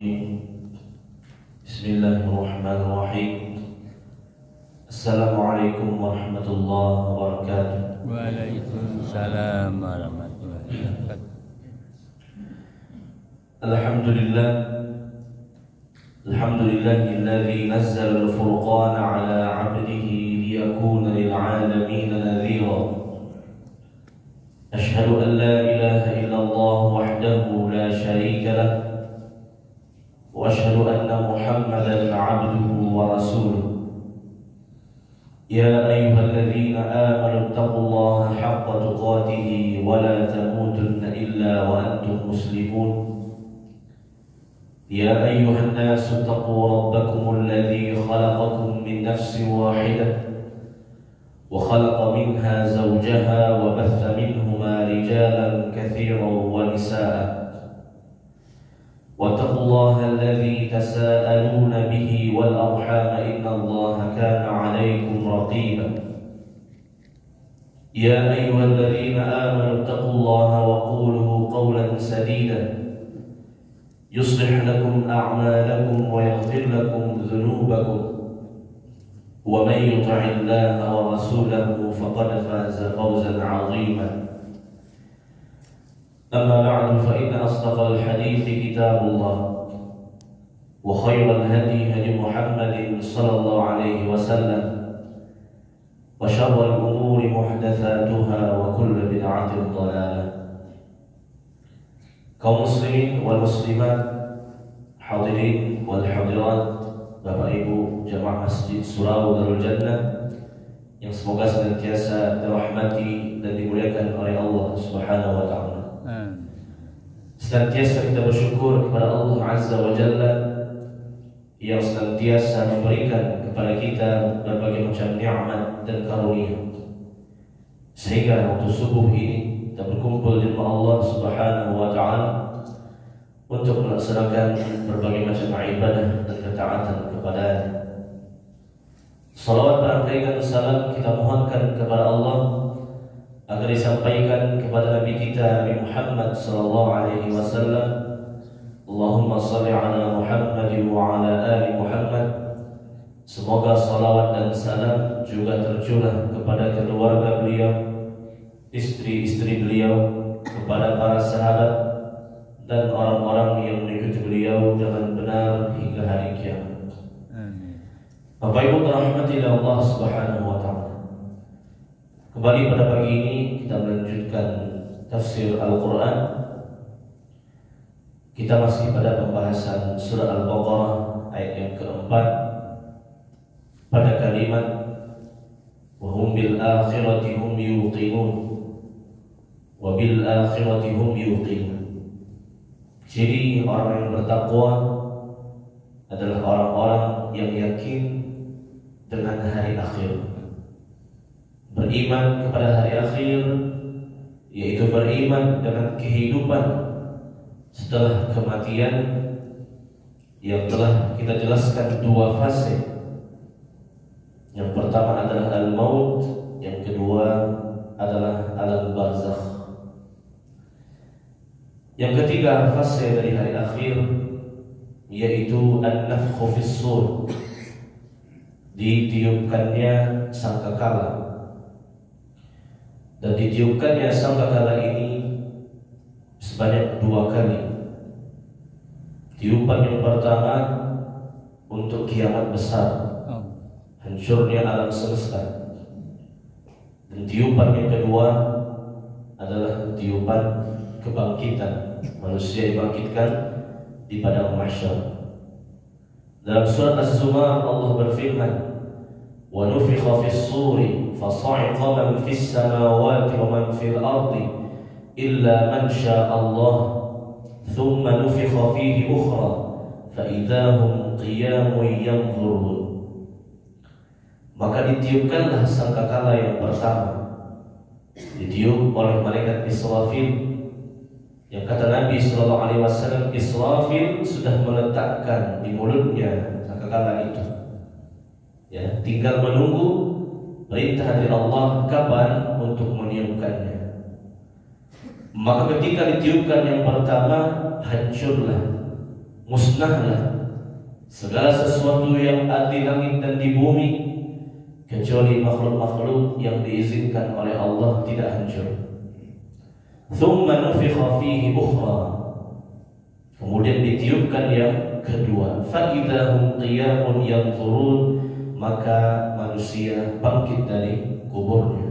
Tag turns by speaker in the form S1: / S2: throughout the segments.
S1: Bismillahirrahmanirrahim. Assalamualaikum warahmatullahi wabarakatuh.
S2: Waalaikumsalam warahmatullahi wabarakatuh.
S1: Alhamdulillah. Alhamdulillahilladzi nazzala al-furqana ala 'abdihi liyakuna lil 'alamin nadhira. Ashhadu an la ilaha illallah wahdahu la syarika lah. وأشهد أن محمدا عبده ورسوله. يا أيها الذين آمنوا اتقوا الله حق تقاته ولا تموتن إلا وأنتم مسلمون. يا أيها الناس اتقوا ربكم الذي خلقكم من نفس واحدة وخلق منها زوجها وبث منهما رجالا كثيرا ونساء. واتقوا الله الذي تساءلون به والأرحام إن الله كان عليكم رقيبا. يا أيها الذين آمنوا اتقوا الله وقولوا قولا سديدا يصلح لكم أعمالكم ويغفر لكم ذنوبكم ومن يطع الله ورسوله فقد فاز فوزا عظيما. أما بعد فإن أصدق الحديث كتاب الله وخير الهدي هدي محمد صلى الله عليه وسلم وشر الأمور محدثاتها وكل بدعة ضلالة. Kaum muslimin wal muslimat, hadirin wal hadirat, Bapak Ibu jamaah Masjid Surau Darul Jannah yang semoga senantiasa dirahmati dan dimuliakan oleh Allah Subhanahu wa taala. Senantiasa kita bersyukur kepada Allah Azza wa Jalla yang senantiasa memberikan kepada kita berbagai macam nikmat dan karunia, sehingga waktu subuh ini kita berkumpul di rumah Allah Subhanahu wa taala untuk melaksanakan berbagai macam ibadah dan ketaatan kepada-Nya. Salawat dan salam kita mohonkan kepada Allah agar disampaikan kepada Nabi kita Nabi Muhammad sallallahu alaihi wasallam. Allahumma shalli ala Muhammad wa ala ali Muhammad. Semoga salawat dan salam juga tercurah kepada keluarga beliau, istri-istri beliau, kepada para sahabat dan orang-orang yang mengikuti beliau dengan benar hingga hari kiamat. Amin. Bapak Ibu dirahmati Allah Subhanahu wa taala. Kembali pada pagi ini kita melanjutkan tafsir Al-Quran. Kita masih pada pembahasan surah Al-Baqarah ayat yang keempat pada kalimat وَهُمْ بِالْآخِرَةِ هُمْ يُوقِنُونَ وَبِالْآخِرَةِ هُمْ يُوقِنُونَ. Jadi orang yang bertakwa adalah orang-orang yang yakin dengan hari akhir. Beriman kepada hari akhir, yaitu beriman dengan kehidupan setelah kematian yang telah kita jelaskan dua fase. Yang pertama adalah al-maut, yang kedua adalah alam barzakh. Yang ketiga fase dari hari akhir yaitu an-nafkhu fis-sur, ditiupkannya sangkakala. Dan ditiupkannya sangkakala ini sebanyak dua kali. Tiupan yang pertama untuk kiamat besar, hancurnya alam semesta. Dan tiupan yang kedua adalah tiupan kebangkitan, manusia dibangkitkan di padang mahsyar. Dalam surat Az-Zumar Allah berfirman, وَنُفِخَ فِي الصُّورِ فَصَعِقَ مَنْ فِي السَّمَاوَاتِ وَمَنْ فِي الْأَرْضِ إِلَّا مَنْ شَاءَ اللَّهُ ثُمَّ نُفِخَ فِيهِ أُخْرَى فَإِذَا هُمْ قِيَامٌ يَنْظُرُونَ. Maka ditiupkanlah sangkakala yang pertama, ditiup oleh malaikat Israfil, yang kata Nabi SAW, Israfil sudah meletakkan di mulutnya sangkakala itu. Ya, tinggal menunggu perintah dari Allah kapan untuk meniupkannya. Maka ketika ditiupkan yang pertama, hancurlah, musnahlah segala sesuatu yang ada di langit dan di bumi kecuali makhluk-makhluk yang diizinkan oleh Allah tidak hancur. Thumma nufikha fihi ukhra, kemudian ditiupkan yang kedua. Fa idza hum qiyamun yanzurun, maka manusia bangkit dari kuburnya.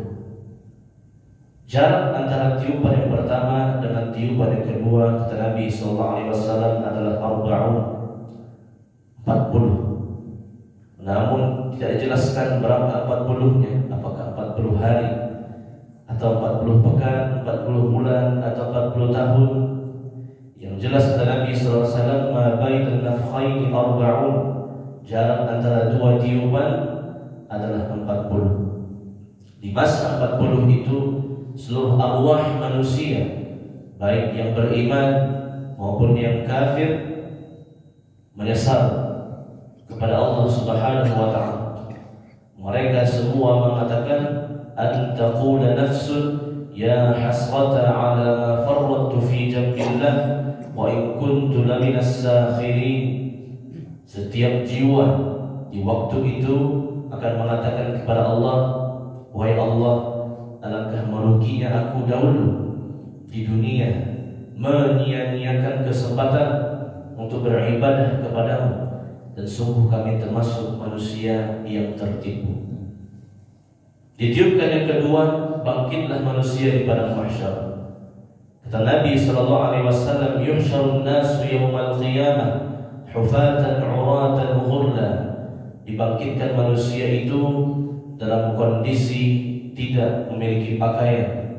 S1: Jarak antara tiupan yang pertama dengan tiupan yang kedua kata Nabi SAW adalah 40. Namun tidak dijelaskan berapa 40-nya, apakah 40 hari atau 40 pekan, 40 bulan atau 40 tahun. Yang jelas kata Nabi SAW, ma bainan nafkhaini 40, jarak antara dua tiupan adalah 40. Di masa 40 itu seluruh arwah manusia, baik yang beriman maupun yang kafir, menyesal kepada Allah Subhanahu wa ta'ala. Mereka semua mengatakan, an taqula nafsun ya hasrata ala ma farrattu fi jambillah wa in kuntu laminas sakhirin. Setiap jiwa di waktu itu akan mengatakan kepada Allah, wahai Allah, alangkah meruginya aku dahulu di dunia menyia-nyiakan kesempatan untuk beribadah kepadamu, dan sungguh kami termasuk manusia yang tertipu. Ditiupkan yang kedua, bangkitlah manusia di padang mahsyar. Kata Nabi SAW, yuhsyarun nasu yawmal qiyamah hufatan uratan ghurla. Dibangkitkan manusia itu dalam kondisi tidak memiliki pakaian,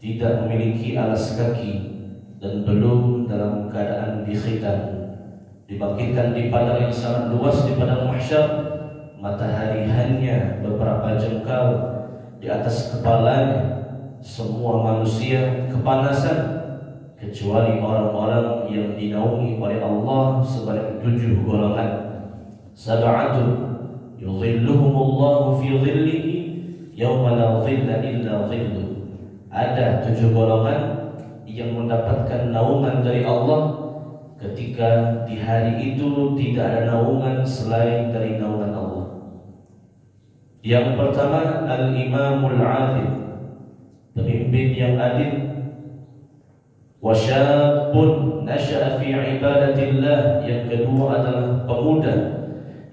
S1: tidak memiliki alas kaki, dan belum dalam keadaan dikhitan. Dibangkitkan di padang yang sangat luas, di padang mahsyar. Matahari hanya beberapa jengkal di atas kepalanya. Semua manusia kepanasan kecuali orang-orang yang dinaungi oleh Allah sebanyak 7 golongan. Sab'atun yudhilluhumullahu fi dhillihi yauma la dhilla illa dhilluh. Ada 7 golongan yang mendapatkan naungan dari Allah ketika di hari itu tidak ada naungan selain dari naungan Allah. Yang pertama, al-imamul adil, pemimpin yang adil. Wa syabun nasha'a fi ibadatillah, yang kedua adalah pemuda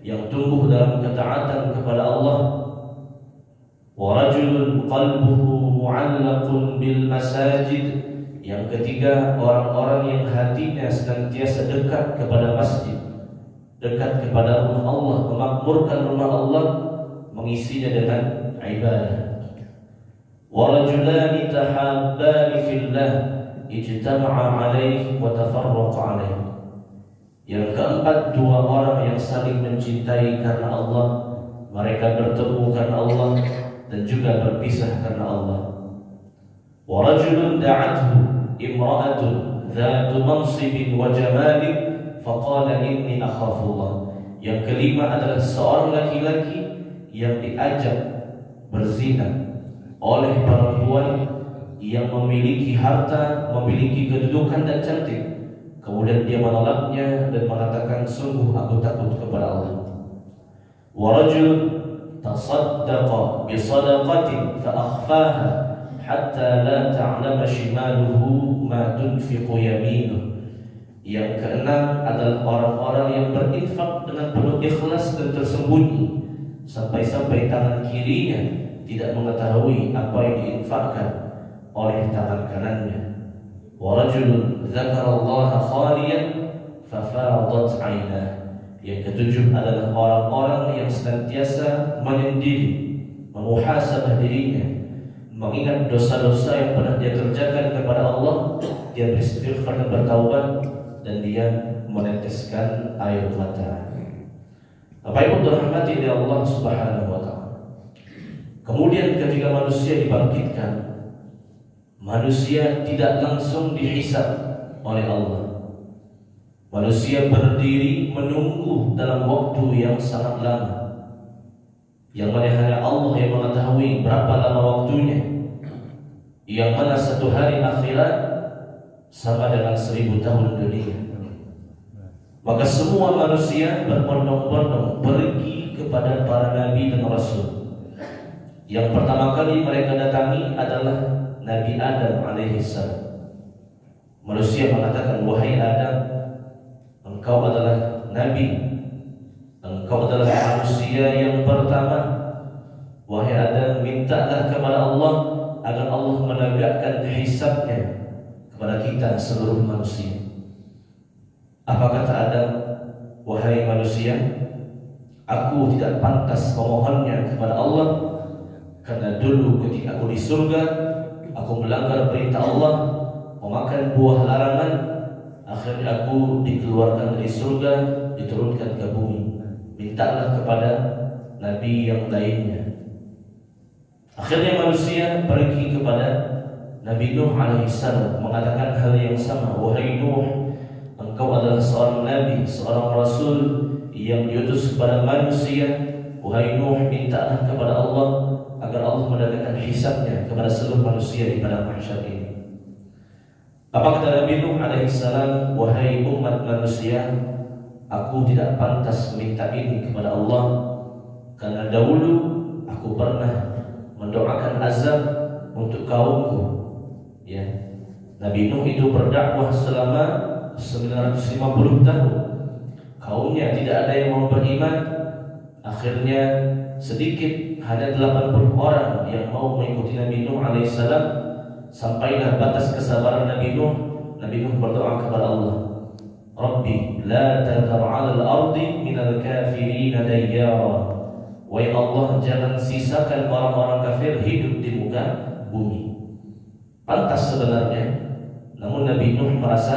S1: yang tumbuh dalam ketaatan kepada Allah. Wa rajulun qalbuhu mu'allaqun bil masajid, yang ketiga orang-orang yang hatinya senantiasa dekat kepada masjid, dekat kepada rumah Allah, memakmurkan rumah Allah, mengisinya dengan ibadah. Wa rajulani tahabbani fillah ijtama'a alaihi wa tafarraqa alaihi, yang keempat 2 orang yang saling mencintai karena Allah, mereka bertemu karena Allah dan juga berpisah karena Allah. Wa rajulun da'athu imra'atun dhatu mansibin wa jamalin faqala inni akhafullah, yang kelima adalah seorang laki-laki yang diajak berzina oleh perempuan yang memiliki harta, memiliki kedudukan dan cantik. Kemudian dia menolaknya dan mengatakan, sungguh aku takut kepada Allah. Wa rajul tasaddaqa bi sadaqatin fa akhfaha hatta la ta'lama shimaluhu ma tunfiqu yaminuh. Yang keenam adalah orang-orang yang berinfak dengan penuh ikhlas dan tersembunyi sampai-sampai tangan kirinya tidak mengetahui apa yang diinfakkan oleh tangan kanannya. Wa rajulun dzakarallaha khaliyan fa fadat 'ainah. Yang ketujuh adalah orang-orang yang senantiasa menyendiri, memuhasabah dirinya, mengingat dosa-dosa yang pernah dia kerjakan kepada Allah, dia beristighfar dan bertaubat, dan dia meneteskan air mata. Bapak Ibu dirahmati oleh Allah Subhanahu wa ta'ala. Kemudian ketika manusia dibangkitkan, manusia tidak langsung dihisab oleh Allah. Manusia berdiri menunggu dalam waktu yang sangat lama, yang mana hanya Allah yang mengetahui berapa lama waktunya, yang mana 1 hari akhirat sama dengan 1000 tahun dunia. Maka semua manusia berbondong-bondong pergi kepada para nabi dan rasul. Yang pertama kali mereka datangi adalah Nabi Adam alaihissalam. Manusia mengatakan, wahai Adam, engkau adalah nabi, engkau adalah manusia yang pertama. Wahai Adam, mintalah kepada Allah agar Allah menegakkan hisabnya kepada kita seluruh manusia. Apa kata Adam? Wahai manusia, aku tidak pantas memohonnya kepada Allah, karena dulu ketika aku di surga, aku melanggar perintah Allah, memakan buah larangan. Akhirnya aku dikeluarkan dari surga, diturunkan ke bumi. Mintalah kepada nabi yang lainnya. Akhirnya manusia pergi kepada Nabi Nuh alaihissalam, mengatakan hal yang sama. Wahai Nuh, engkau adalah seorang nabi, seorang rasul yang diutus kepada manusia. Wahai Nuh, mintalah kepada Allah agar Allah menegakkan hisabnya kepada seluruh manusia di padang mahsyar ini. Apa kata Nabi Nuh alaihissalam? Wahai umat manusia, aku tidak pantas meminta ini kepada Allah, karena dahulu aku pernah mendoakan azab untuk kaumku. Ya, Nabi Nuh itu berdakwah selama 950 tahun. Kaumnya tidak ada yang mau beriman. Akhirnya sedikit, hanya 80 orang yang mau mengikuti Nabi Nuh alaihissalam. Sampailah batas kesabaran Nabi Nuh. Nabi Nuh berdoa kepada Allah, Rabbi la tadhar 'alal ardi minal kafirin dayyara. Wahai Allah, jangan sisakan orang-orang kafir hidup di muka bumi. Pantas sebenarnya, namun Nabi Nuh merasa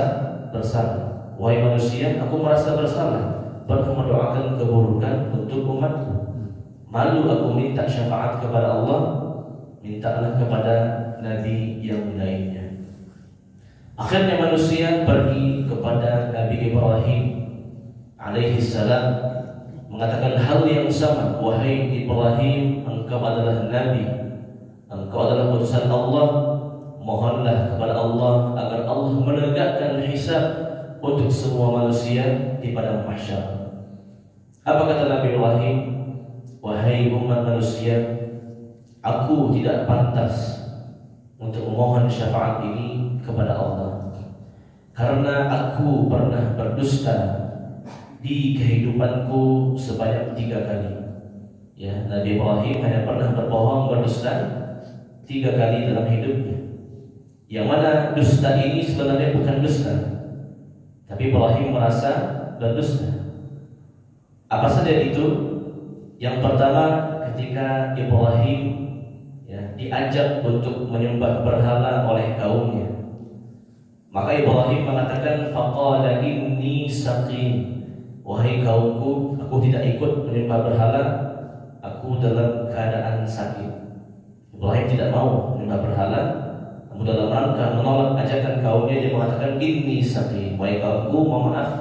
S1: bersalah. Wahai manusia, aku merasa bersalah, pernah mendoakan keburukan untuk umatku. Malu aku minta syafaat kepada Allah, mintalah kepada nabi yang lainnya. Akhirnya manusia pergi kepada Nabi Ibrahim alaihissalam, mengatakan hal yang sama. Wahai Ibrahim, engkau adalah nabi, engkau adalah utusan Allah. Mohonlah kepada Allah agar Allah menegakkan hisab untuk semua manusia di padang mahsyar. Apa kata Nabi Ibrahim? Wahai umat manusia, aku tidak pantas untuk memohon syafaat ini kepada Allah, karena aku pernah berdusta di kehidupanku sebanyak 3 kali. Ya, Nabi Ibrahim hanya pernah berbohong, berdusta 3 kali dalam hidupnya. Yang mana dusta ini sebenarnya bukan dusta, tapi Ibrahim merasa berdusta. Apa saja itu? Yang pertama, ketika Ibrahim diajak untuk menyembah berhala oleh kaumnya, maka Ibrahim mengatakan, faqala inni saqim. Wahai kaumku, aku tidak ikut menyembah berhala, aku dalam keadaan sakit. Ibrahim tidak mau menyembah berhala, namun dalam rangka menolak ajakan kaumnya, dia mengatakan inni saqim. Wahai kaumku, mohon maaf,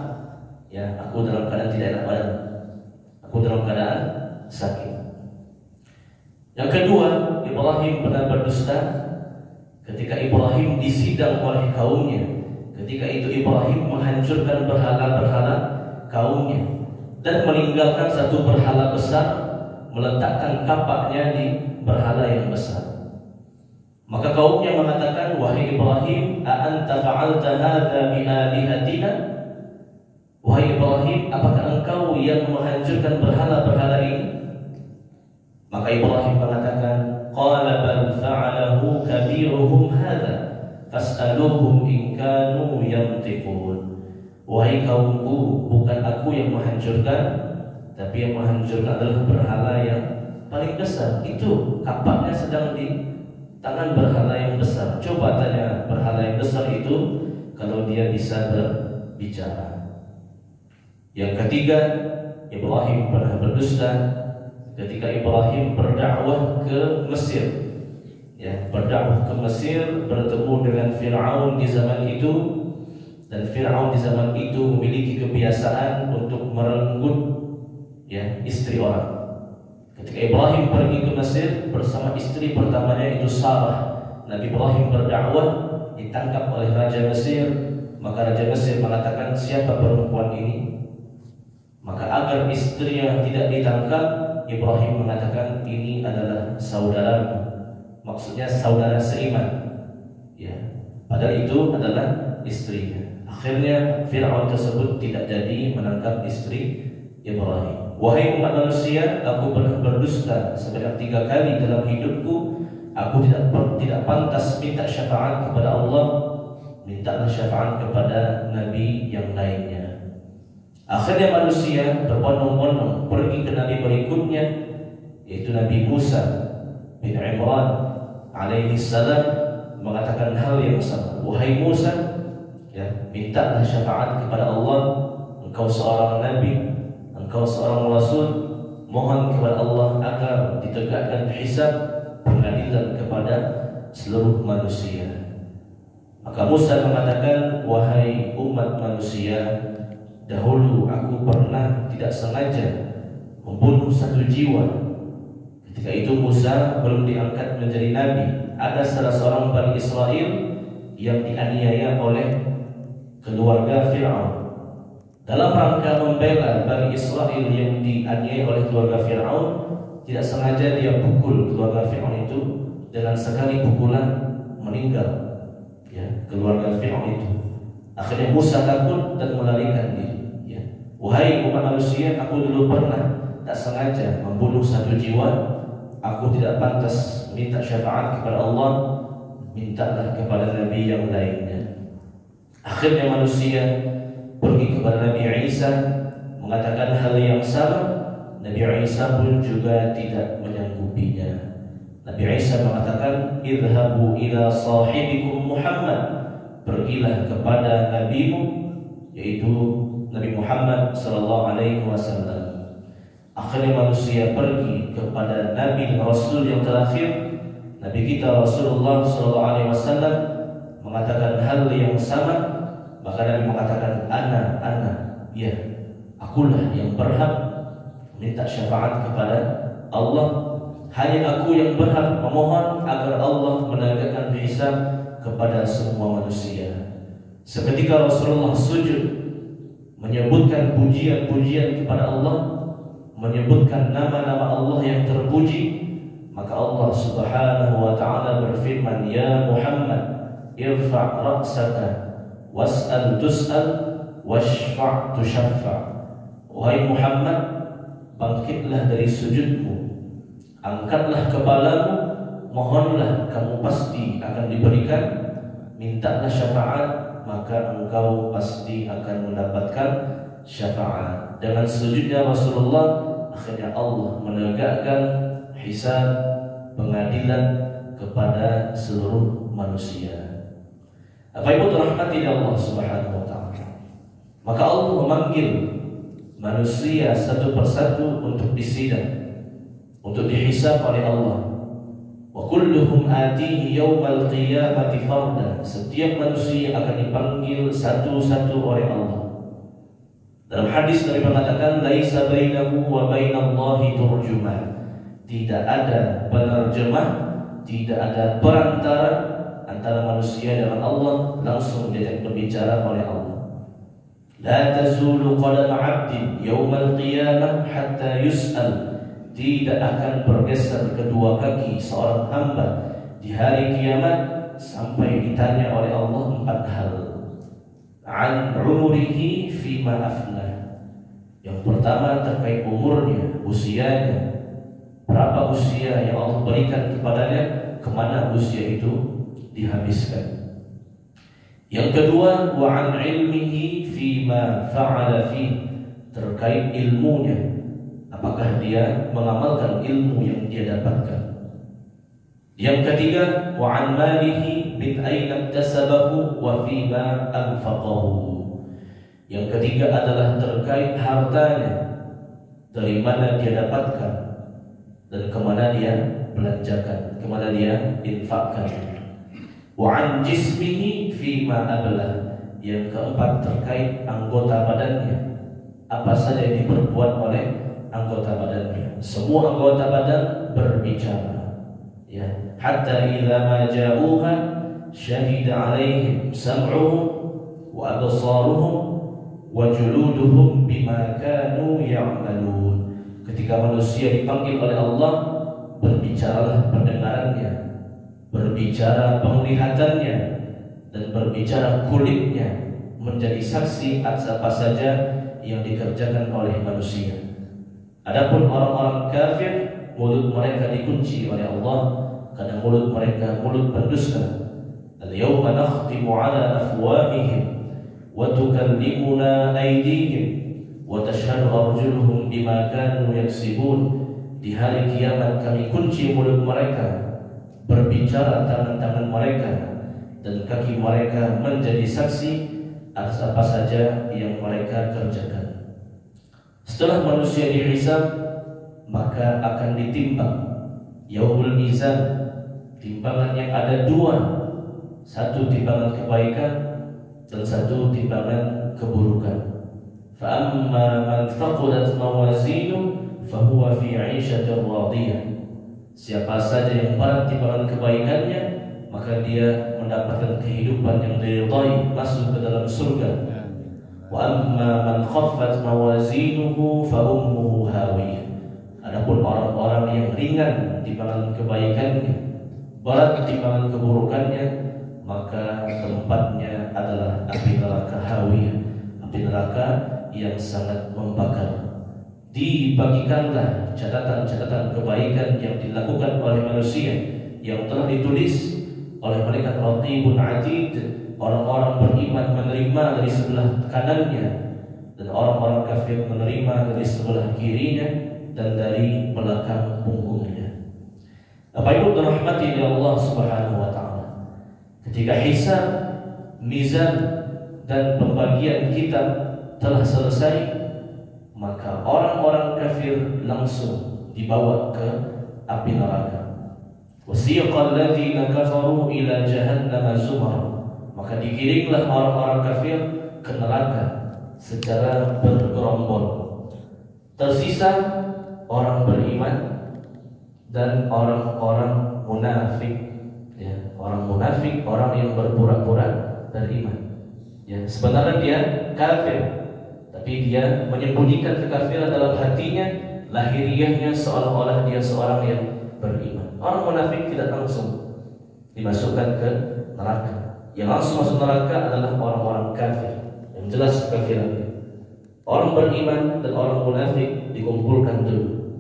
S1: ya, aku dalam keadaan tidak enak badan, aku dalam keadaan sakit. Yang kedua, Ibrahim pernah berdusta ketika Ibrahim disidang oleh kaumnya. Ketika itu Ibrahim menghancurkan berhala-berhala kaumnya dan meninggalkan satu berhala besar, meletakkan kapaknya di berhala yang besar. Maka kaumnya mengatakan, wahai Ibrahim, a anta fa'alta hadza bi alihatina? Wahai Ibrahim, apakah engkau yang menghancurkan berhala-berhala ini? Maka Ibrahim mengatakan, qala bal fa'alahu kabiruhum hadza fas'aluhum in kanu yantiqun. Wahai kaumku, bukan aku yang menghancurkan, tapi yang menghancurkan adalah berhala yang paling besar. Itu kapaknya sedang di tangan berhala yang besar. Coba tanya berhala yang besar itu kalau dia bisa berbicara. Yang ketiga, Ibrahim pernah berdusta ketika Ibrahim berdakwah ke Mesir. Ya, berdakwah ke Mesir, bertemu dengan Fir'aun di zaman itu, dan Fir'aun di zaman itu memiliki kebiasaan untuk merenggut istri orang. Ketika Ibrahim pergi ke Mesir bersama istri pertamanya itu Sarah, Nabi Ibrahim berdakwah, ditangkap oleh Raja Mesir. Maka Raja Mesir mengatakan, siapa perempuan ini? Maka agar istrinya tidak ditangkap, Ibrahim mengatakan ini adalah saudaramu, maksudnya saudara seiman. Ya, padahal itu adalah istrinya. Akhirnya Fir'aun tersebut tidak jadi menangkap istri Ibrahim. Wahai umat manusia, aku pernah berdusta sebanyak 3 kali dalam hidupku. Aku tidak pantas minta syafaat kepada Allah. Mintalah syafaat kepada nabi yang lainnya. Akhirnya manusia berbondong-bondong pergi ke nabi berikutnya, yaitu Nabi Musa bin Imran alaihi salam, mengatakan hal yang sama. Wahai Musa, ya, mintalah syafaat kepada Allah. Engkau seorang nabi, engkau seorang rasul, mohon kepada Allah agar ditegakkan hisab, pengadilan kepada seluruh manusia. Maka Musa mengatakan, wahai umat manusia, dahulu aku pernah tidak sengaja membunuh 1 jiwa. Ketika itu Musa belum diangkat menjadi nabi. Ada salah seorang Bani Israel yang dianiaya oleh keluarga Fir'aun. Dalam rangka membela Bani Israel yang dianiaya oleh keluarga Fir'aun, tidak sengaja dia pukul keluarga Fir'aun itu. Dengan sekali pukulan meninggal, ya, keluarga Fir'aun itu. Akhirnya Musa takut dan melarikan diri. Ya. Wahai umat manusia, aku dulu pernah tak sengaja membunuh 1 jiwa. Aku tidak pantas minta syafaat kepada Allah. Mintalah kepada nabi yang lainnya. Akhirnya manusia pergi kepada Nabi Isa, mengatakan hal yang sama. Nabi Isa pun juga tidak menyanggupinya. Nabi Isa mengatakan, idhabu ila sahibikum Muhammad, pergilah kepada nabimu, yaitu Nabi Muhammad sallallahu alaihi wasallam. Akhirnya manusia pergi kepada nabi dan rasul yang terakhir, Nabi kita Rasulullah sallallahu alaihi wasallam, mengatakan hal yang sama. Maka Nabi mengatakan, ana, ya, akulah yang berhak minta syafaat kepada Allah. Hanya aku yang berhak memohon agar Allah menegakkan hisab kepada semua manusia. Seketika Rasulullah sujud, menyebutkan pujian-pujian kepada Allah, menyebutkan nama-nama Allah yang terpuji. Maka Allah subhanahu wa ta'ala berfirman, ya Muhammad, irfa' ra'saka was'al tus'al washfa' tushaffa'. Wahai Muhammad, bangkitlah dari sujudmu, angkatlah kepalamu, mohonlah, kamu pasti akan diberikan. Mintalah syafaat, maka engkau pasti akan mendapatkan syafaat. Dengan sujudnya Rasulullah, akhirnya Allah menegakkan hisab, pengadilan kepada seluruh manusia. Apa ibu rahmati Allah subhanahu wa ta'ala. Maka Allah memanggil manusia satu persatu untuk disidang, untuk dihisab oleh Allah. Wa kulluhum atihi yawmal qiyamati fardan. Setiap manusia akan dipanggil satu-satu oleh Allah. Dalam hadis Nabi mengatakan, laisa bainahu wa bainallahi turjuman. Tidak ada penerjemah, tidak ada perantara antara manusia dengan Allah, langsung diajak berbicara oleh Allah. La tazulu qadam 'abdin yawmal qiyamah hatta yus'al. Tidak akan bergeser kedua kaki seorang hamba di hari kiamat sampai ditanya oleh Allah 4 hal. An umurihi fima afna. Yang pertama terkait umurnya, usianya. Berapa usia yang Allah berikan kepadanya, kemana usia itu dihabiskan. Yang kedua, wa an ilmihi fima fa'ala fi. Terkait ilmunya, apakah dia mengamalkan ilmu yang dia dapatkan. Yang ketiga, wa an malihi min aina iktasabahu wa fima anfaqahu. Yang ketiga adalah terkait hartanya, dari mana dia dapatkan dan kemana dia belanjakan, kemana dia infakkan. Wa an jismihi fima ablah. Yang keempat terkait anggota badannya, apa saja yang diperbuat oleh anggota badannya. Semua anggota badan berbicara, ya. Hatta idza ma ja'uha syahida 'alaihim sam'uhum wa absaruhum wa juluduhum bima kanu ya'malun. Ketika manusia dipanggil oleh Allah, berbicaralah pendengarannya, berbicara penglihatannya, dan berbicara kulitnya, menjadi saksi atas apa saja yang dikerjakan oleh manusia. Adapun orang-orang kafir, mulut mereka dikunci oleh Allah karena mulut mereka mulut pendusta. Al-yawma nakhtimu ala afwahihim wa tukallimuna aydihim wa tashhadu arjuluhum bima kanu yaksibun. Di hari kiamat kami kunci mulut mereka, berbicara tangan-tangan mereka, dan kaki mereka menjadi saksi atas apa saja yang mereka kerjakan. Setelah manusia dihisab, maka akan ditimbang. Yaumul mizan, timbangan yang ada dua, satu timbangan kebaikan dan satu timbangan keburukan. Fa amma man thaqulat mawazinuhu fahuwa fi 'ishatin radiyah. Siapa saja yang berat timbangan kebaikannya, maka dia mendapatkan kehidupan yang diridhai, masuk ke dalam surga. Wa amma man khaffat mawazinuhu fa ummuhu hawiyah. Adapun orang-orang yang ringan timbangan kebaikannya, berat timbangan keburukannya, maka tempatnya adalah api neraka hawiyah, api neraka yang sangat membakar. Dibagikanlah catatan-catatan kebaikan yang dilakukan oleh manusia yang telah ditulis oleh malaikat Raqibun Atid. Orang-orang beriman menerima dari sebelah kanannya, dan orang-orang kafir menerima dari sebelah kirinya dan dari belakang punggungnya. Bapak Ibu dirahmati oleh Allah Subhanahu wa taala, ketika hisab, mizan dan pembagian kitab telah selesai, maka orang-orang kafir langsung dibawa ke api neraka. Wasiqal ladzina kafaru ila jahannam zumara. Maka dikirimlah orang-orang kafir ke neraka secara bergerombol. Tersisa orang beriman dan orang-orang munafik. Ya, orang munafik, orang yang berpura-pura beriman. Ya, sebenarnya dia kafir, tapi dia menyembunyikan kekafiran dalam hatinya, lahiriahnya seolah-olah dia seorang yang beriman. Orang munafik tidak langsung dimasukkan ke neraka. Yang langsung masuk neraka adalah orang-orang kafir, yang jelas kekafirannya. Orang beriman dan orang munafik dikumpulkan dulu.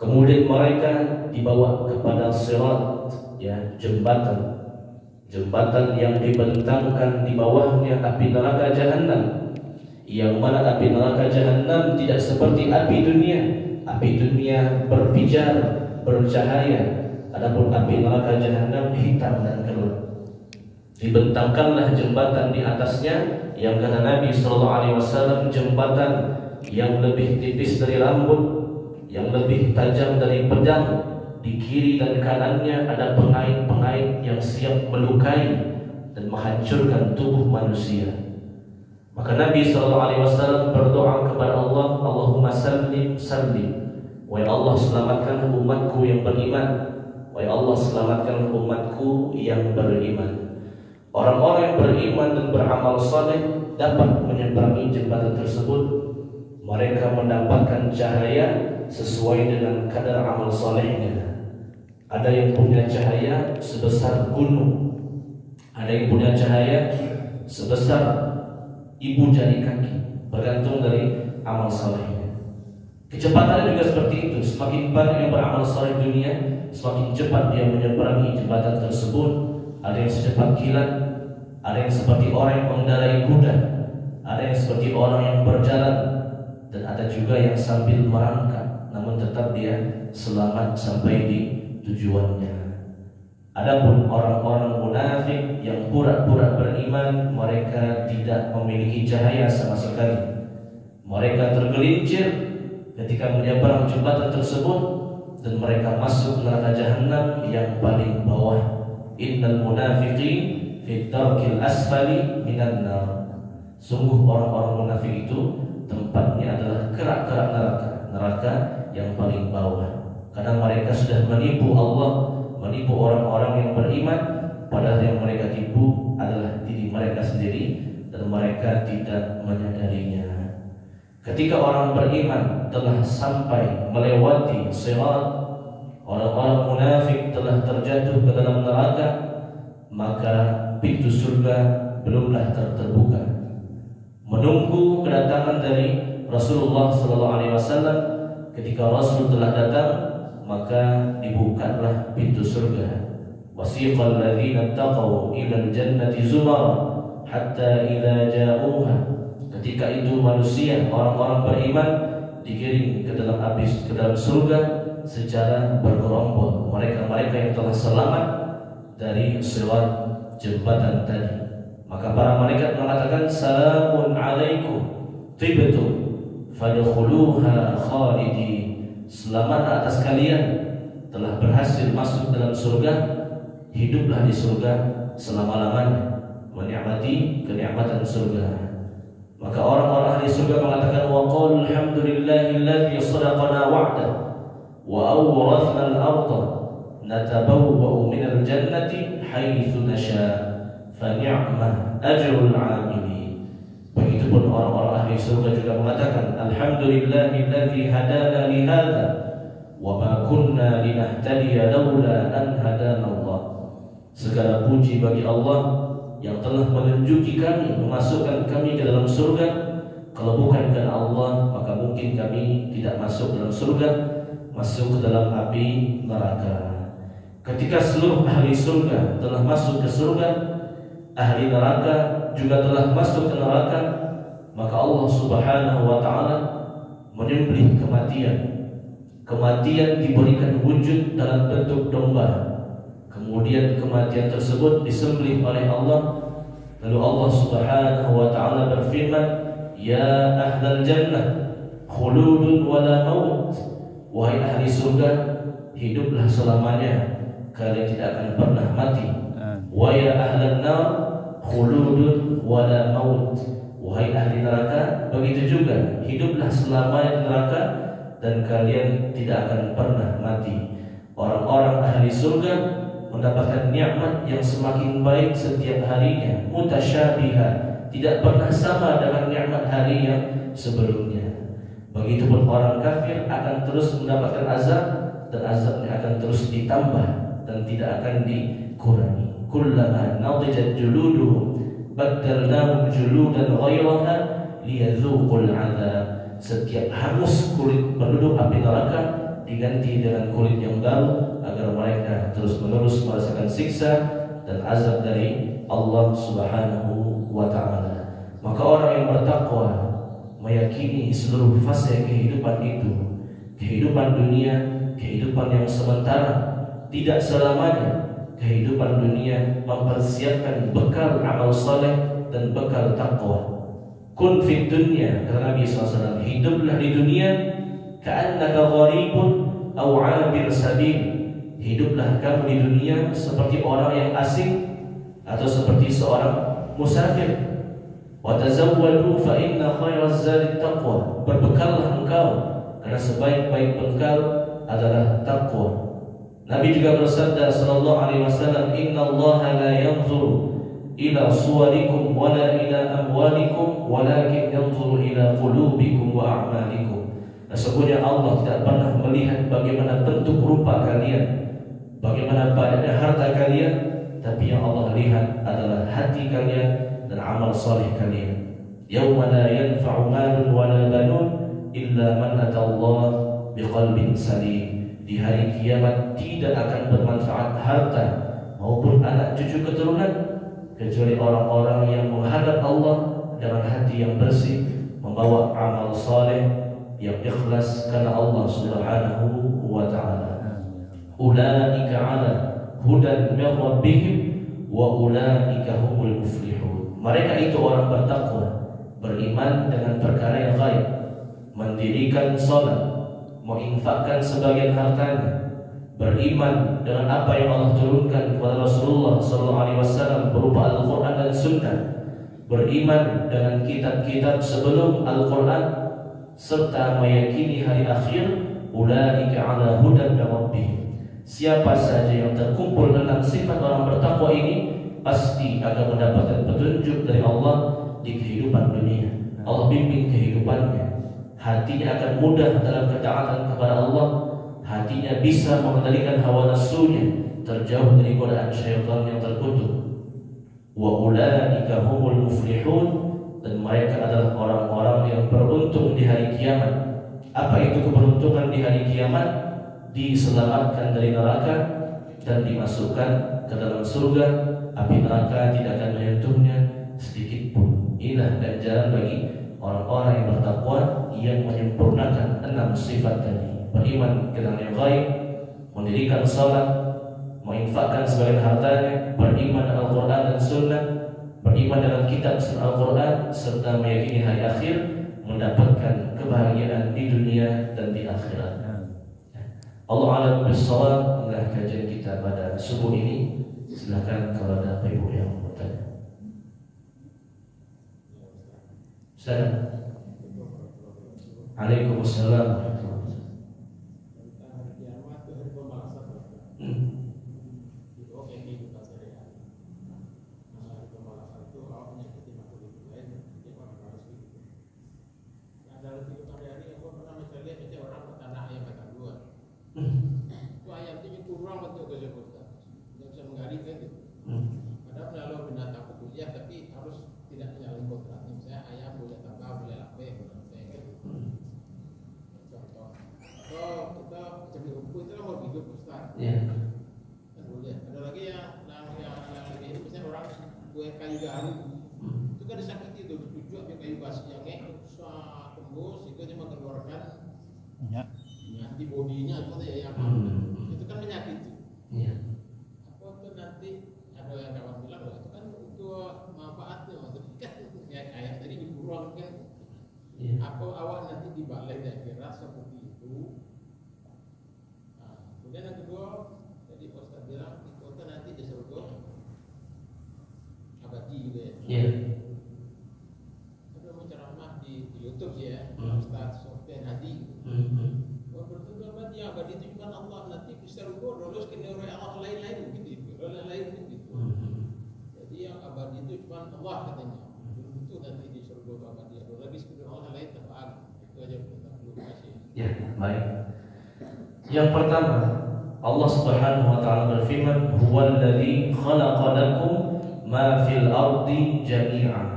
S1: Kemudian mereka dibawa kepada sirat, ya, jembatan yang dibentangkan di bawahnya api neraka jahanam. Yang mana api neraka jahanam tidak seperti api dunia. Api dunia berpijar, bercahaya. Adapun api neraka jahanam hitam dan gelap. Dibentangkanlah jembatan di atasnya, yang kata Nabi SAW, jembatan yang lebih tipis dari rambut, yang lebih tajam dari pedang. Di kiri dan kanannya ada pengait-pengait yang siap melukai dan menghancurkan tubuh manusia. Maka Nabi SAW berdoa kepada Allah, Allahumma sallim sallim. Wahai Allah, selamatkan umatku yang beriman. Wahai Allah, selamatkan umatku yang beriman. Orang-orang yang beriman dan beramal saleh dapat menyeberangi jembatan tersebut. Mereka mendapatkan cahaya sesuai dengan kadar amal salehnya. Ada yang punya cahaya sebesar gunung, ada yang punya cahaya sebesar ibu jari kaki, bergantung dari amal salehnya. Kecepatannya juga seperti itu. Semakin banyak yang beramal saleh dunia, semakin cepat dia menyeberangi jembatan tersebut. Ada yang secepat kilat, ada yang seperti orang yang mengendarai kuda, ada yang seperti orang yang berjalan, dan ada juga yang sambil merangkak, namun tetap dia selamat sampai di tujuannya. Adapun orang-orang munafik yang pura-pura beriman, mereka tidak memiliki cahaya sama sekali. Mereka tergelincir ketika menyeberang jembatan tersebut, dan mereka masuk neraka jahanam yang paling bawah. Innal munafiqin fi darkil asfali minan nar. Sungguh orang-orang munafik itu tempatnya adalah kerak-kerak neraka yang paling bawah. Karena mereka sudah menipu Allah, menipu orang-orang yang beriman, padahal yang mereka tipu adalah diri mereka sendiri, dan dan mereka tidak menyadarinya. Ketika orang beriman telah sampai melewati sirat, orang-orang munafik telah terjatuh ke dalam neraka, maka pintu surga belumlah terbuka. Menunggu kedatangan dari Rasulullah SAW. Ketika Rasul telah datang, maka dibukalah pintu surga. Wasiqal ladzina taqaw ila al-jannati zumara hatta idza ja'uha. Ketika itu manusia, orang-orang beriman digiring ke dalam surga secara bergerombol. Mereka yang telah selamat dari sirat jembatan tadi. Maka para malaikat mengatakan, salamun alaikum tibtum fadkhuluha khalidin. Selamat atas kalian telah berhasil masuk dalam surga, hiduplah di surga selama-lamanya, menikmati kenikmatan surga. Maka orang-orang ahli surga mengatakan, wa qul alhamdulillahilladzi sadaqana wa'dah wa awrathna al-ardha natabawwa'u minal jannati haitsu nasha' fa ni'ma ajrul 'amilin. Begitupun orang-orang ahli surga juga mengatakan, alhamdulillahilladzi hadana li hadza wa ma kunna linahtadiya laula an hadana Allah. Segala puji bagi Allah yang telah menunjuki kami, memasukkan kami ke dalam surga. Kalau bukan karena Allah, maka mungkin kami tidak masuk dalam surga, masuk ke dalam api neraka. Ketika seluruh ahli surga telah masuk ke surga, ahli neraka juga telah masuk ke neraka, maka Allah Subhanahu wa ta'ala menyembelih kematian. Kematian diberikan wujud dalam bentuk domba. Kemudian kematian tersebut disembelih oleh Allah. Lalu Allah Subhanahu wa ta'ala berfirman, ya ahlal jannah khuludun wala maut. Wahai ahli surga, hiduplah selamanya, kalian tidak akan pernah mati. Wa ya ahlan nar khuludun wala maut. Wahai ahli neraka, begitu juga, hiduplah selamanya di neraka dan kalian tidak akan pernah mati. Orang-orang ahli surga mendapatkan nikmat yang semakin baik setiap harinya, mutasyabiha, tidak pernah sama dengan nikmat hari yang sebelumnya. Begitupun orang kafir akan terus mendapatkan azab, dan azabnya akan terus ditambah dan tidak akan dikurangi. Kullama nadijat juluduhum baddalnahum juludan ghayraha liyadzuqul azab. Setiap hangus kulit penduduk api neraka diganti dengan kulit yang baru agar mereka terus-menerus merasakan siksa dan azab dari Allah Subhanahu wa ta'ala. Maka orang yang bertakwa meyakini seluruh fase kehidupan itu, kehidupan dunia, kehidupan yang sementara, tidak selamanya. Kehidupan dunia mempersiapkan bekal amal saleh dan bekal takwa. Kun fid dunya, kata Nabi SAW, hiduplah di dunia ka'annaka gharibun aw 'abir sabil. Hiduplah kamu di dunia seperti orang yang asing atau seperti seorang musafir. Wa tazawwadu fa inna khairaz zadi taqwa. Berbekallah engkau karena sebaik-baik bekal adalah takwa. Nabi juga bersabda sallallahu alaihi wasallam, innallaha la yanzuru ila suwarikum wala ila amwalikum walakin yanzuru ila qulubikum wa a'malikum. Sesungguhnya Allah tidak pernah melihat bagaimana bentuk rupa kalian, bagaimana badannya harta kalian, tapi yang Allah lihat adalah hati kalian dan amal saleh kalian. Yauma la yanfa'u malun wala banun illa man atallaha biqalbin salim. Di hari kiamat tidak akan bermanfaat harta maupun anak cucu keturunan kecuali orang-orang yang menghadap Allah dengan hati yang bersih, membawa amal saleh yang ikhlas karena Allah Subhanahu wa ta'ala. Ulaika 'ala hudan min rabbihim wa ulaika humul muflihun. Mereka itu orang bertakwa, beriman dengan perkara yang gaib, mendirikan salat, menginfakkan sebagian hartanya, beriman dengan apa yang Allah turunkan kepada Rasulullah SAW berupa Al-Quran dan Sunnah, beriman dengan kitab-kitab sebelum Al-Quran, serta meyakini hari akhir. Ulaika 'ala hudan min rabbihim. Siapa saja yang terkumpul dalam sifat orang bertakwa ini pasti akan mendapatkan petunjuk dari Allah di kehidupan dunia. Allah bimbing kehidupannya. Hatinya akan mudah dalam ketaatan kepada Allah. Hatinya bisa mengendalikan hawa nafsunya, terjauh dari godaan syaitan yang terkutuk. Wa ulaika humul muflihun, dan mereka adalah orang-orang yang beruntung di hari kiamat. Apa itu keberuntungan di hari kiamat? Diselamatkan dari neraka dan dimasukkan ke dalam surga. Api neraka tidak akan menyentuhnya sedikit pun. Inilah ganjaran bagi orang-orang yang bertakwa yang menyempurnakan 6 sifat tadi: beriman dengan yang gaib, mendirikan salat, menginfakkan sebagian hartanya, beriman dengan Al-Quran dan Sunnah, beriman dengan kitab Al-Quran, serta meyakini hari akhir, mendapatkan kebahagiaan di dunia dan di akhirat. Allah a'lam bishawab. Inilah kajian kita pada subuh ini. Silakan kalau ada Bapak Ibu yang bertanya. Waalaikumsalam.
S3: Itu ayam itu kurang untuk kesehatan, yang bisa menggarikan itu. Padahal kalau binatang kuliah tapi harus tidak menyalahi kontraknya. Misalnya ayam boleh tambah, boleh lapeh, gitu. Contoh, kita jadi rumput itu kan mau hidup Ustaz. Kan boleh. Ada lagi yang lagi ini misalnya orang kue kayu garu, itu kan disakiti itu, ditunjuk pakai kayu basi yang susah tembus, itu dia mengeluarkan antibodinya itu ya yang itu kan menyakiti. Apa itu nanti ada yang kawan bilang loh, itu kan untuk manfaatnya, maksudnya ya kayak tadi dibuang kan. Apa awak nanti dibalik daerah seperti itu. Nah, kemudian yang kedua tadi Ustaz bilang di kota nanti di surga abadi gitu ya. Ada menceramah di YouTube ya, Ustaz Sofyan Hadi. Bertemu abadi, abadi itu cuma Allah, nanti bisa rugo lulus ke negeri Allah lain-lain gitu, lain-lain gitu. Jadi yang abadi itu cuma Allah katanya. Belum tentu nanti di surga itu abadi. Ada lagi sebelum Allah lain tebak. Itu aja kita perlu kasih.
S1: Ya, baik. Yang pertama, Allah Subhanahu wa taala berfirman, "Huwallazi khalaqa lakum ma fil ardi jami'a."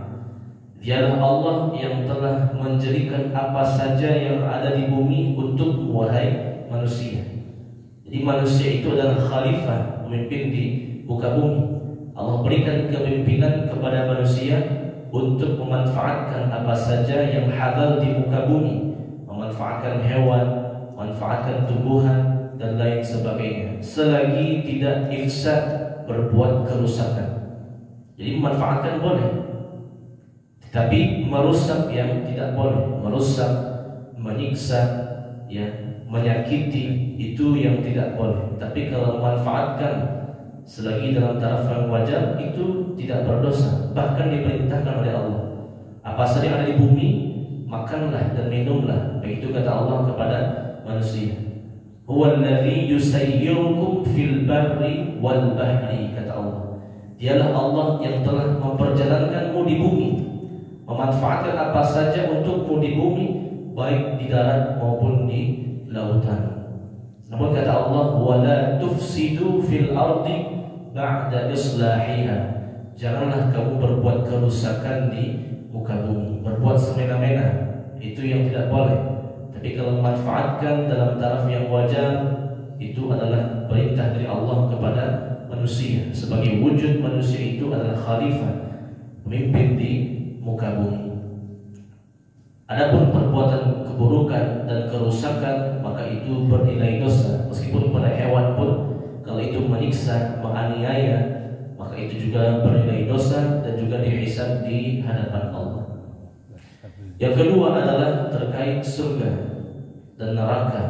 S1: Dialah Allah yang telah menjadikan apa saja yang ada di bumi untuk wahai manusia. Jadi manusia itu adalah khalifah, pemimpin di muka bumi. Allah berikan kepemimpinan kepada manusia untuk memanfaatkan apa saja yang halal di muka bumi, memanfaatkan hewan, memanfaatkan tumbuhan dan lain sebagainya, selagi tidak ifsad, berbuat kerusakan. Jadi memanfaatkan boleh, tapi merusak yang tidak boleh, merusak, menyiksa, ya, menyakiti itu yang tidak boleh. Tapi kalau memanfaatkan selagi dalam taraf yang wajar itu tidak berdosa, bahkan diperintahkan oleh Allah. Apa saja yang ada di bumi, makanlah dan minumlah. Begitu kata Allah kepada manusia. Huwallazi yusayyirukum fil barri wal bahri, kata Allah. Dialah Allah yang telah memperjalankanmu di bumi, memanfaatkan apa saja untukmu di bumi, baik di darat maupun di lautan. Namun kata Allah, wala tufsidu fil ardi ba'da islahiha. Janganlah kamu berbuat kerusakan di muka bumi, berbuat semena-mena, itu yang tidak boleh. Tapi kalau memanfaatkan dalam taraf yang wajar, itu adalah perintah dari Allah kepada manusia. Sebagai wujud manusia itu adalah khalifah, pemimpin di muka bumi. Adapun perbuatan keburukan dan kerusakan, maka itu bernilai dosa. Meskipun pada hewan pun, kalau itu menyiksa, menganiaya, maka itu juga bernilai dosa dan juga dihisab di hadapan Allah. Yang kedua adalah terkait surga dan neraka.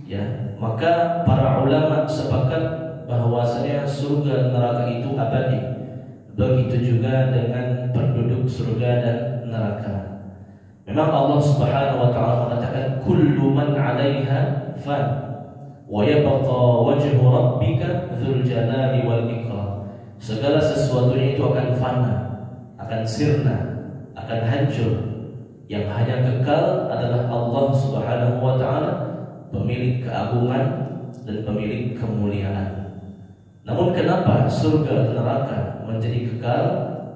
S1: Ya, maka para ulama sepakat bahwasanya surga dan neraka itu abadi. Begitu juga dengan penduduk surga dan neraka. Memang Allah Subhanahu wa taala mengatakan kullu man 'alaiha fan wa yabqa wajhu rabbika dzul jalali wal ikram. Segala sesuatunya itu akan fana, akan sirna, akan hancur. Yang hanya kekal adalah Allah Subhanahu wa taala, pemilik keagungan dan pemilik kemuliaan. Namun kenapa surga dan neraka menjadi kekal?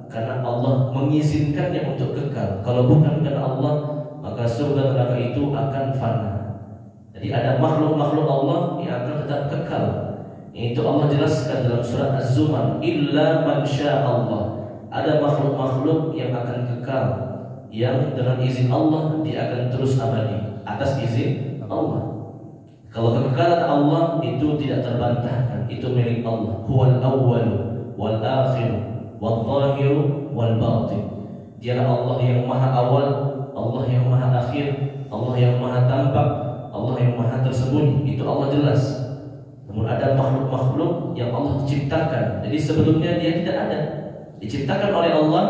S1: Karena Allah mengizinkannya untuk kekal. Kalau bukan karena Allah, maka surga dan neraka itu akan fana. Jadi ada makhluk-makhluk Allah yang akan tetap kekal. Itu Allah jelaskan dalam surat Az-Zumar, illa man Allah. Ada makhluk-makhluk yang akan kekal, yang dengan izin Allah dia akan terus abadi atas izin Allah. Kalau kekekalan Allah itu tidak terbantahkan, itu milik Allah. Huwal awwal wal akhir wal zahir wal batin. Dialah Allah yang maha awal, Allah yang maha akhir, Allah yang maha tampak, Allah yang maha tersembunyi. Itu Allah jelas. Namun ada makhluk-makhluk yang Allah ciptakan. Jadi sebelumnya dia tidak ada, diciptakan oleh Allah,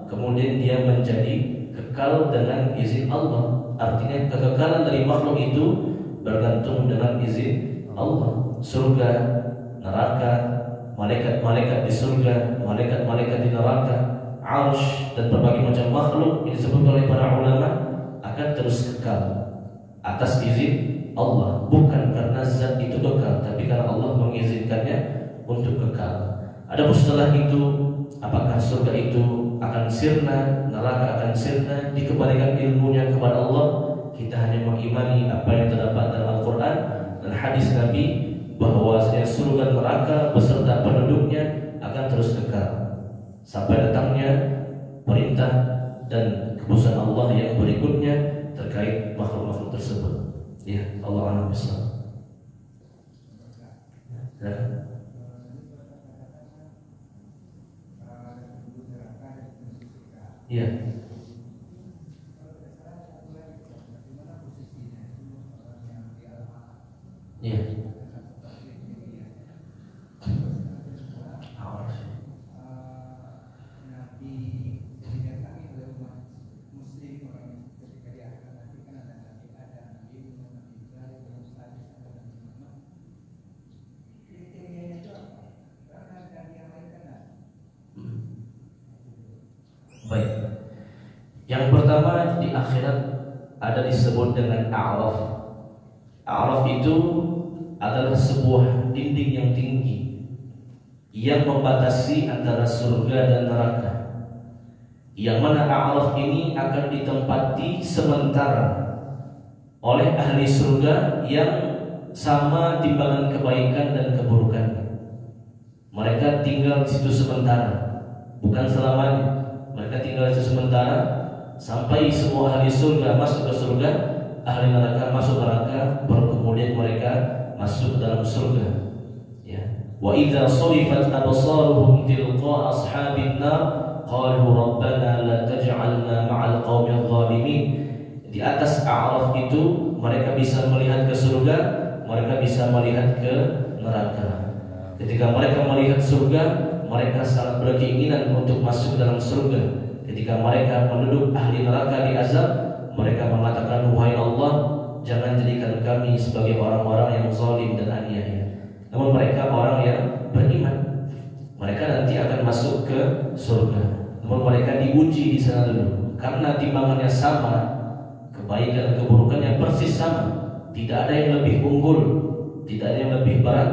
S1: kemudian dia menjadi kekal dengan izin Allah. Artinya kekekalan dari makhluk itu bergantung dengan izin Allah. Surga, neraka, malaikat-malaikat di surga, malaikat-malaikat di neraka, arsy dan berbagai macam makhluk yang disebut oleh para ulama akan terus kekal atas izin Allah, bukan karena zat itu kekal, tapi karena Allah mengizinkannya untuk kekal. Adapun setelah itu, apakah surga itu akan sirna, neraka akan sirna, dikembalikan ilmunya kepada Allah. Kita hanya mengimani apa yang terdapat dalam Al-Quran dan hadis Nabi, bahwa surga neraka beserta penduduknya akan terus kekal sampai datangnya perintah dan keputusan Allah yang berikutnya terkait makhluk-makhluk tersebut. Ya, Allah a'lam bishawab. Ya. Ya. Baik. Yang pertama, di akhirat ada disebut dengan a'raf. A'raf itu adalah sebuah dinding yang tinggi yang membatasi antara surga dan neraka. Yang mana a'raf ini akan ditempati sementara oleh ahli surga yang sama timbangan kebaikan dan keburukannya. Mereka tinggal di situ sementara, bukan selamanya. Mereka tinggal di situ sementara sampai semua ahli surga masuk ke surga, ahli neraka masuk neraka, baru kemudian mereka masuk ke dalam surga. Ya. Wa idza surifat absaruhum tilqa ashabin nar qalu rabbana la taj'alna ma'al qaumil zalimin. Di atas a'raf itu mereka bisa melihat ke surga, mereka bisa melihat ke neraka. Ketika mereka melihat surga, mereka sangat berkeinginan untuk masuk dalam surga. Ketika mereka menduduk ahli neraka di azab, mereka mengatakan, wahai Allah, jangan jadikan kami sebagai orang-orang yang zalim dan aniaya. Namun mereka orang yang beriman. Mereka nanti akan masuk ke surga. Namun mereka diuji di sana dulu. Karena timbangannya sama, kebaikan dan keburukannya persis sama. Tidak ada yang lebih unggul, tidak ada yang lebih berat.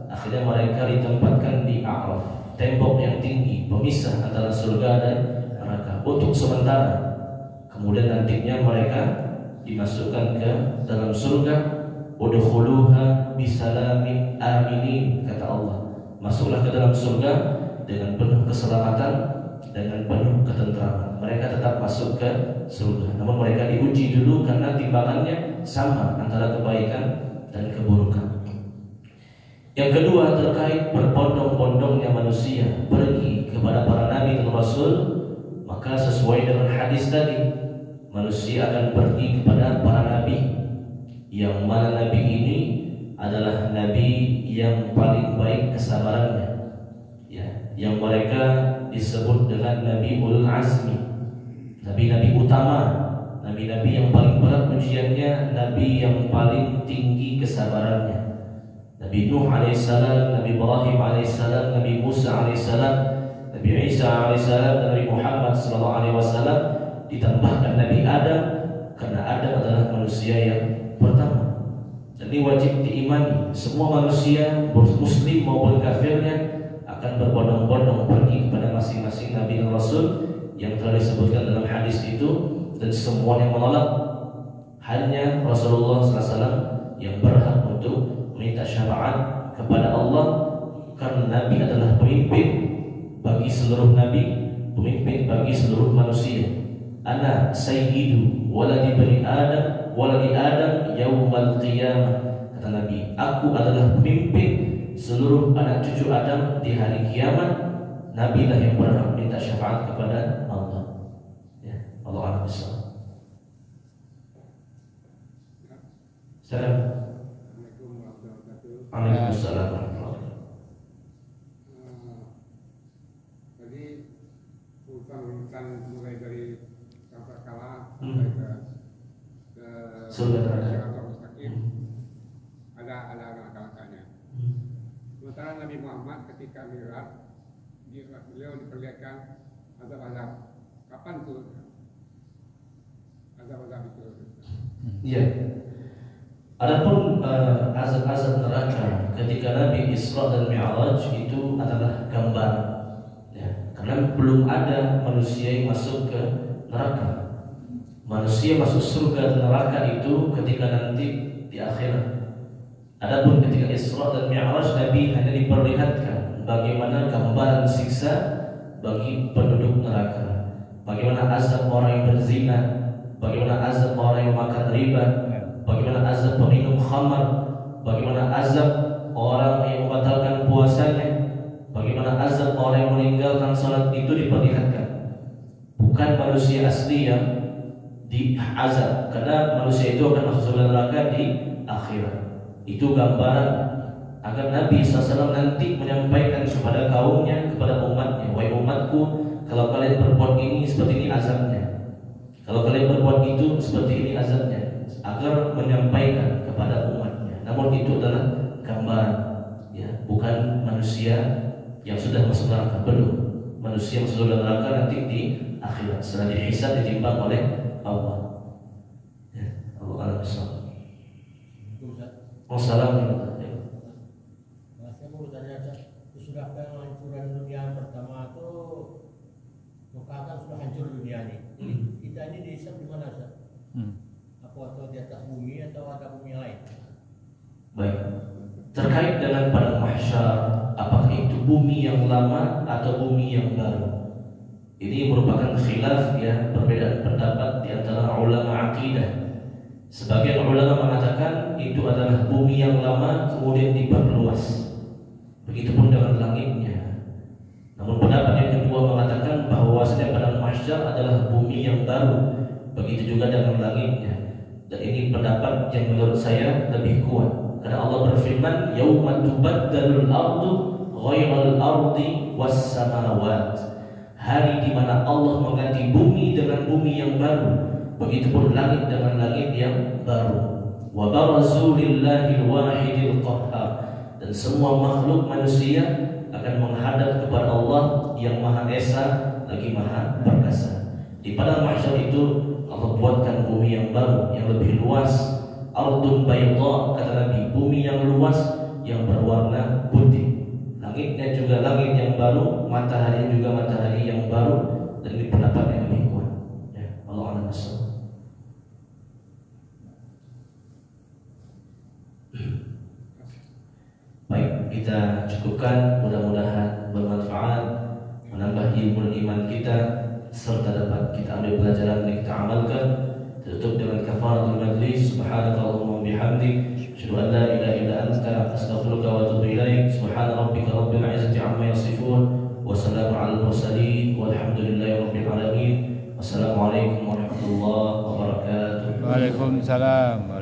S1: Akhirnya mereka ditempatkan di a'raf, tembok yang tinggi pemisah antara surga dan neraka untuk sementara. Kemudian nantinya mereka dimasukkan ke dalam surga. Udkhuluha bisalamin aminin, kata Allah. Masuklah ke dalam surga dengan penuh keselamatan, dengan penuh ketentraman. Mereka tetap masuk ke surga. Namun mereka diuji dulu karena timbangannya sama antara kebaikan dan keburukan. Yang kedua, terkait berbondong-bondongnya manusia pergi kepada para nabi dan rasul, maka sesuai dengan hadis tadi, manusia akan pergi kepada para nabi, yang mana nabi ini adalah nabi yang paling baik kesabarannya, ya, yang mereka disebut dengan nabi ulul azmi, nabi-nabi utama, nabi-nabi yang paling berat ujiannya, nabi yang paling tinggi kesabarannya. Nabi Nuh alaihissalam, Nabi Ibrahim alaihissalam, Nabi Musa alaihissalam, Nabi Isa alaihissalam dan Nabi Muhammad sallallahu alaihi wasallam, ditambahkan Nabi Adam karena Adam adalah manusia yang pertama. Dan ini wajib diimani. Semua manusia, muslim maupun kafirnya, akan berbondong-bondong pergi kepada masing-masing Nabi dan Rasul yang telah disebutkan dalam hadis itu, dan semuanya menolak. Hanya Rasulullah SAW yang berhak untuk meminta syafaat kepada Allah, karena Nabi adalah pemimpin bagi seluruh Nabi, pemimpin bagi seluruh manusia. Ana sayyidu waladi bani Adam waladi Adam yaumal qiyamah, kata Nabi, aku adalah pemimpin seluruh anak cucu Adam di hari kiamat. Nabi lah yang berhak minta syafaat kepada Allah. Ya, Allah a'lam bishawab.
S4: Assalamualaikum warahmatullahi wabarakatuh.
S1: Waalaikumsalam.
S4: Jadi urusan mulai dari sampai kalah sampai ke
S1: Surga neraka.
S4: Siratal Mustaqim, ada langkah-langkahnya. Sementara Nabi Muhammad ketika Mi'raj, beliau diperlihatkan azab-azab. Kapan tuh azab-azab itu?
S1: Iya. Adapun azab-azab neraka ketika Nabi Isra dan Mi'raj itu adalah gambar, ya, karena belum ada manusia yang masuk ke neraka. Manusia masuk surga dan neraka itu ketika nanti di akhirat. Adapun ketika Isra dan Mi'raj, Nabi hanya diperlihatkan bagaimana gambaran siksa bagi penduduk neraka, bagaimana azab orang yang berzina, bagaimana azab orang yang makan riba, bagaimana azab peminum khamar, bagaimana azab orang yang membatalkan puasanya, bagaimana azab orang yang meninggalkan salat. Itu diperlihatkan. Bukan manusia asli yang diazab, karena manusia itu akan masuk surga neraka di akhirat. Itu gambaran agar Nabi SAW nanti menyampaikan kepada kaumnya, kepada umatnya, wahai umatku, kalau kalian berbuat ini, seperti ini azabnya. Kalau kalian berbuat itu, seperti ini azabnya, agar menyampaikan kepada umatnya. Namun itu adalah gambaran, ya, bukan manusia yang sudah masuk neraka. Belum. Manusia yang masuk neraka nanti di akhirat, setelah dihisab, ditimbang oleh Allah. Ya, Allah a'lam bishawab. Wassalamualaikum.
S5: Saya mau bertanya, sudah penghancuran dunia pertama itu, maka kan sudah hancur dunia ini. Kita ini dihisab di mana, Ustaz? Atau di atas bumi atau ada bumi lain?
S1: Baik. Terkait dengan padang mahsyar, apakah itu bumi yang lama atau bumi yang baru? Ini merupakan khilaf, ya, perbedaan pendapat di antara ulama akidah. Sebagian ulama mengatakan itu adalah bumi yang lama kemudian diperluas. Begitupun dengan langitnya. Namun pendapat yang kedua mengatakan bahwasanya padang mahsyar adalah bumi yang baru. Begitu juga dengan langitnya. Dan ini pendapat yang menurut saya lebih kuat. Karena Allah berfirman, "Yauma tubaddalul ardu ghairal ardi was samawat." Hari di mana Allah mengganti bumi dengan bumi yang baru. Begitupun langit dengan langit yang baru. Wa barazu lillahil wahidil qahhar. Dan semua makhluk manusia akan menghadap kepada Allah yang Maha Esa lagi Maha Perkasa. Di padang mahsyar itu Allah buatkan bumi yang baru, yang lebih luas. Ardun bayda, kata Nabi, bumi yang luas yang berwarna putih. Langitnya juga langit yang baru, matahari juga matahari yang baru. Dan ini pendapat yang lebih kuat, ya, Allah a'lam bishawab. Baik, kita cukupkan, mudah-mudahan bermanfaat, menambah ilmu dan iman kita, serta dapat kita ambil pelajaran yang kita amalkan. Tutup dengan kafaratul majlis. Subhanakallahumma bihamdik, asyhadu an la ilaha illa anta, astaghfiruka wa atubu ilaik. Subhana rabbika rabbil izzati amma yasifun, wa salamun 'alal mursalin, walhamdulillahi rabbil alamin. Wassalamualaikum warahmatullahi wabarakatuh.
S2: Waalaikumsalam.